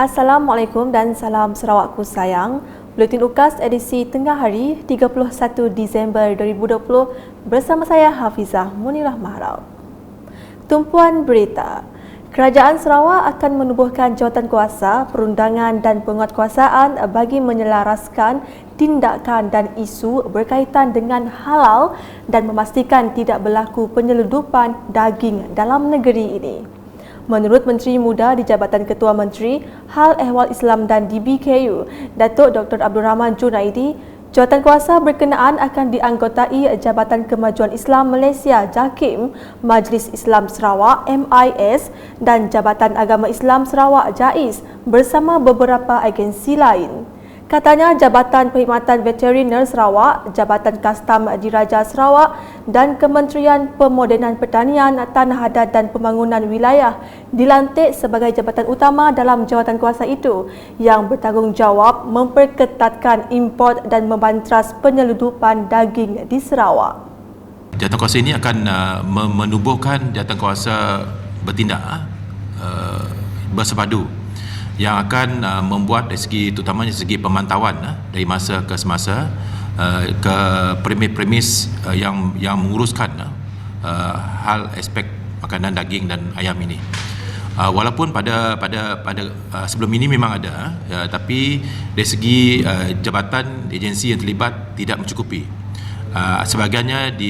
Assalamualaikum dan salam Sarawakku sayang. Buletin UKAS edisi tengah hari 31 Disember 2020 bersama saya Hafizah Munirah Mahrau. Tumpuan berita. Kerajaan Sarawak akan menubuhkan jawatankuasa, perundangan dan penguatkuasaan bagi menyelaraskan tindakan dan isu berkaitan dengan halal dan memastikan tidak berlaku penyeludupan daging dalam negeri ini. Menurut Menteri Muda di Jabatan Ketua Menteri, Hal Ehwal Islam dan DBKU, Datuk Dr. Abdul Rahman Junaidi, jawatankuasa berkenaan akan dianggotai Jabatan Kemajuan Islam Malaysia JAKIM, Majlis Islam Sarawak MIS dan Jabatan Agama Islam Sarawak JAIS bersama beberapa agensi lain. Katanya Jabatan Perkhidmatan Veteriner Sarawak, Jabatan Kastam Diraja Sarawak dan Kementerian Pemodenan Pertanian, Tanah Adat dan Pembangunan Wilayah dilantik sebagai jabatan utama dalam jawatankuasa itu yang bertanggungjawab memperketatkan import dan membantras penyeludupan daging di Sarawak. Jawatankuasa ini akan menubuhkan jawatankuasa bertindak bersepadu yang akan membuat dari segi, terutamanya segi pemantauan dari masa ke semasa ke premis-premis yang menguruskan hal aspek makanan daging dan ayam ini. Walaupun pada sebelum ini memang ada, tapi dari segi jabatan agensi yang terlibat tidak mencukupi. Sebahagiannya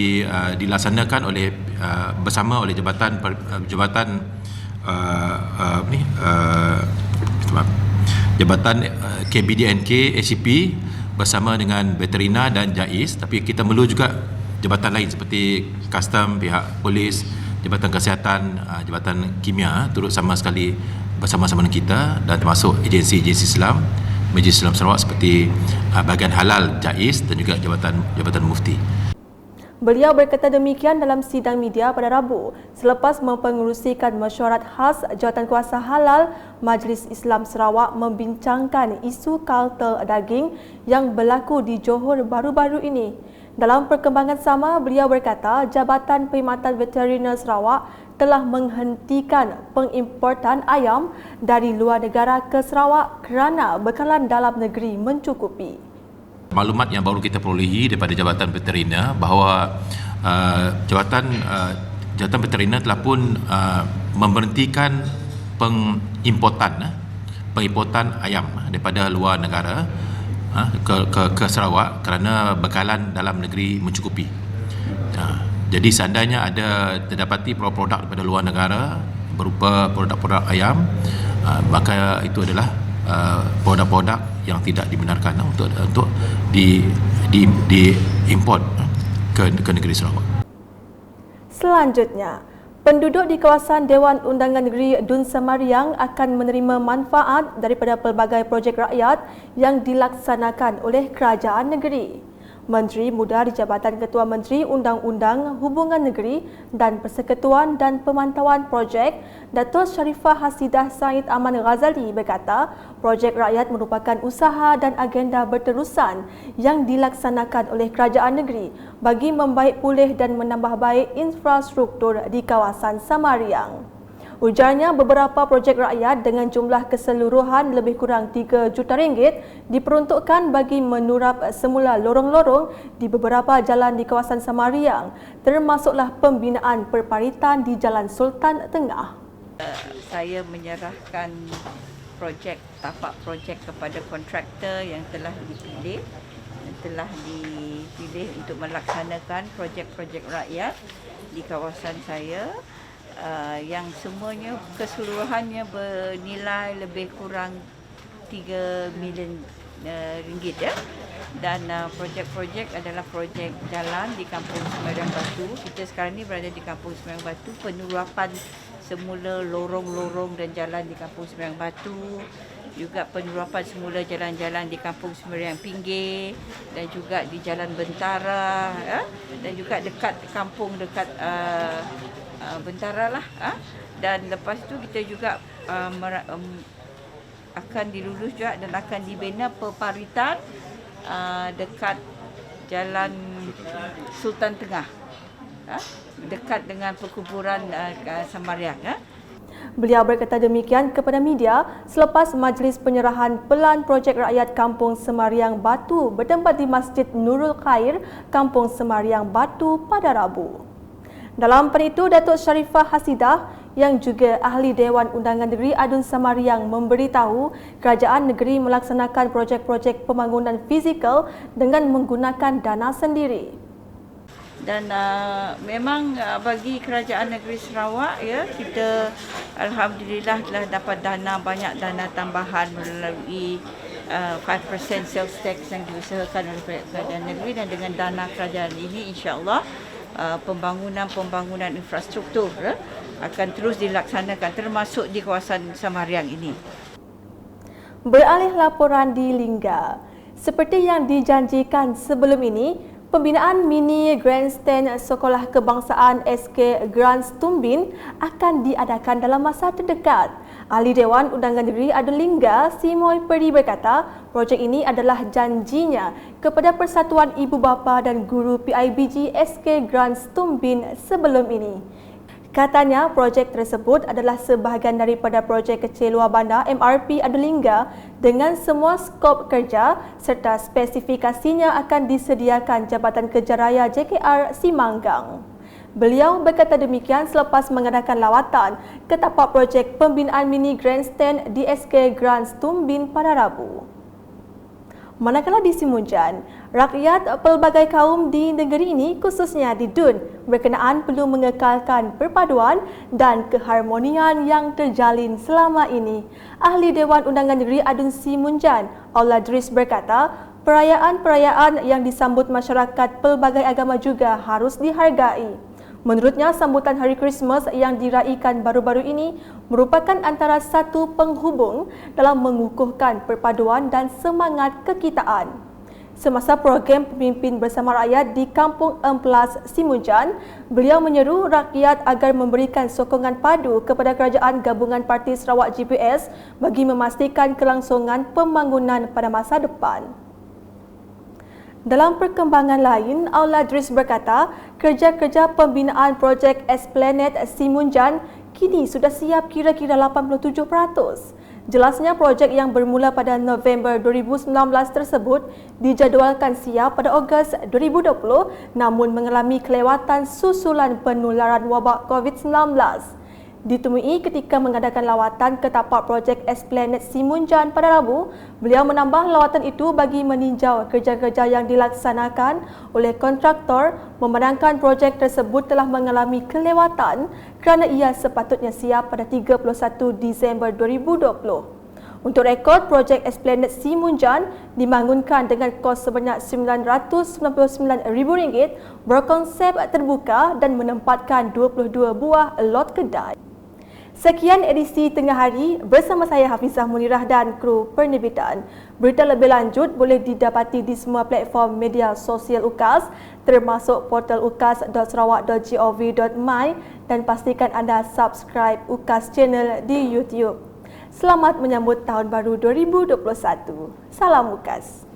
dilaksanakan oleh bersama oleh jabatan KBDNK, ACP bersama dengan veterina dan JAIS, tapi kita perlu juga jabatan lain seperti custom, pihak polis, jabatan kesihatan, jabatan kimia turut sama sekali bersama-sama dengan kita, dan termasuk agensi-agensi Islam, Majlis Islam Sarawak seperti bahagian halal JAIS dan juga jabatan mufti. Beliau berkata demikian dalam sidang media pada Rabu selepas mempengerusikan mesyuarat khas jawatankuasa halal Majlis Islam Sarawak membincangkan isu kartel daging yang berlaku di Johor baru-baru ini. Dalam perkembangan sama, beliau berkata Jabatan Perkhidmatan Veteriner Sarawak telah menghentikan pengimportan ayam dari luar negara ke Sarawak kerana bekalan dalam negeri mencukupi. Maklumat yang baru kita perolehi daripada Jabatan Veteriner bahawa Jabatan Veteriner telah pun memberhentikan pengimportan ayam daripada luar negara ke Sarawak kerana bekalan dalam negeri mencukupi. Jadi seandainya ada terdapati produk daripada luar negara berupa produk-produk ayam, maka itu adalah produk-produk yang tidak dibenarkan untuk diimport ke negeri Sarawak. Selanjutnya, penduduk di kawasan Dewan Undangan Negeri Dun Semariang akan menerima manfaat daripada pelbagai projek rakyat yang dilaksanakan oleh kerajaan negeri. Menteri Muda di Jabatan Ketua Menteri Undang-Undang, Hubungan Negeri dan Persekutuan dan Pemantauan Projek, Datuk Sharifah Hasidah Said Aman Ghazali berkata, projek rakyat merupakan usaha dan agenda berterusan yang dilaksanakan oleh kerajaan negeri bagi membaik pulih dan menambah baik infrastruktur di kawasan Semariang. Ujarnya beberapa projek rakyat dengan jumlah keseluruhan lebih kurang RM3 juta diperuntukkan bagi menurap semula lorong-lorong di beberapa jalan di kawasan Semariang, termasuklah pembinaan perparitan di Jalan Sultan Tengah. Saya menyerahkan tapak projek kepada kontraktor yang telah dipilih untuk melaksanakan projek-projek rakyat di kawasan saya. Yang semuanya keseluruhannya bernilai lebih kurang RM3 million ya. Dan projek-projek adalah projek jalan di Kampung Semariang Batu. Kita sekarang ni berada di Kampung Semariang Batu, penurapan semula lorong-lorong dan jalan di Kampung Semariang Batu, juga penurapan semula jalan-jalan di Kampung Semariang Pinggir dan juga di Jalan Bentara ya? Dan juga dekat kampung Bentara lah, dan lepas tu kita juga akan dilulus juga dan akan dibina perparitan dekat Jalan Sultan Tengah, dekat dengan perkuburan Semariang. Beliau berkata demikian kepada media selepas majlis penyerahan Pelan Projek Rakyat Kampung Semariang Batu bertempat di Masjid Nurul Khair, Kampung Semariang Batu pada Rabu. Dalam pada itu, Datuk Sharifah Hasidah yang juga ahli Dewan Undangan Negeri Adun Semariang memberitahu kerajaan negeri melaksanakan projek-projek pembangunan fizikal dengan menggunakan dana sendiri. Dan memang bagi kerajaan negeri Sarawak, ya, kita alhamdulillah telah dapat banyak dana tambahan melalui 5% sales tax yang diusahakan oleh kerajaan negeri, dan dengan dana kerajaan ini insya-Allah pembangunan infrastruktur akan terus dilaksanakan termasuk di kawasan Semariang ini. Beralih laporan di Lingga. Seperti yang dijanjikan sebelum ini, pembinaan mini grandstand Sekolah Kebangsaan SK Grants Tumbin akan diadakan dalam masa terdekat. Ahli Dewan Undangan Negeri Adun Lingga, Simoy Peri berkata, projek ini adalah janjinya kepada Persatuan Ibu Bapa dan Guru PIBG SK Grants Tumbin sebelum ini. Katanya, projek tersebut adalah sebahagian daripada projek kecil luar bandar MRP Adun Lingga dengan semua skop kerja serta spesifikasinya akan disediakan Jabatan Kerja Raya JKR Simanggang. Beliau berkata demikian selepas mengadakan lawatan ke tapak projek pembinaan mini grandstand di SK Grants Tumbin pada Rabu. Manakala di Simunjan, rakyat pelbagai kaum di negeri ini khususnya di Dun berkenaan perlu mengekalkan perpaduan dan keharmonian yang terjalin selama ini. Ahli Dewan Undangan Negeri Adun Simunjan, Aula Dris berkata, perayaan-perayaan yang disambut masyarakat pelbagai agama juga harus dihargai. Menurutnya, sambutan Hari Krismas yang diraikan baru-baru ini merupakan antara satu penghubung dalam mengukuhkan perpaduan dan semangat kekitaan. Semasa program Pemimpin Bersama Rakyat di Kampung Emplas Simunjan, beliau menyeru rakyat agar memberikan sokongan padu kepada Kerajaan Gabungan Parti Sarawak GPS bagi memastikan kelangsungan pembangunan pada masa depan. Dalam perkembangan lain, Aula Dris berkata, kerja-kerja pembinaan projek Esplanade Simunjan kini sudah siap kira-kira 87%. Jelasnya projek yang bermula pada November 2019 tersebut dijadualkan siap pada Ogos 2020 namun mengalami kelewatan susulan penularan wabak COVID-19. Ditemui ketika mengadakan lawatan ke tapak projek Esplanade Simunjan pada Rabu, beliau menambah lawatan itu bagi meninjau kerja-kerja yang dilaksanakan oleh kontraktor memandangkan projek tersebut telah mengalami kelewatan kerana ia sepatutnya siap pada 31 Disember 2020. Untuk rekod, projek Esplanade Simunjan dibangunkan dengan kos sebanyak RM999,000 berkonsep terbuka dan menempatkan 22 buah lot kedai. Sekian edisi Tengah Hari bersama saya Hafizah Munirah dan kru penerbitan. Berita lebih lanjut boleh didapati di semua platform media sosial UKAS termasuk portal ukas.sarawak.gov.my dan pastikan anda subscribe UKAS Channel di YouTube. Selamat menyambut Tahun Baru 2021. Salam UKAS.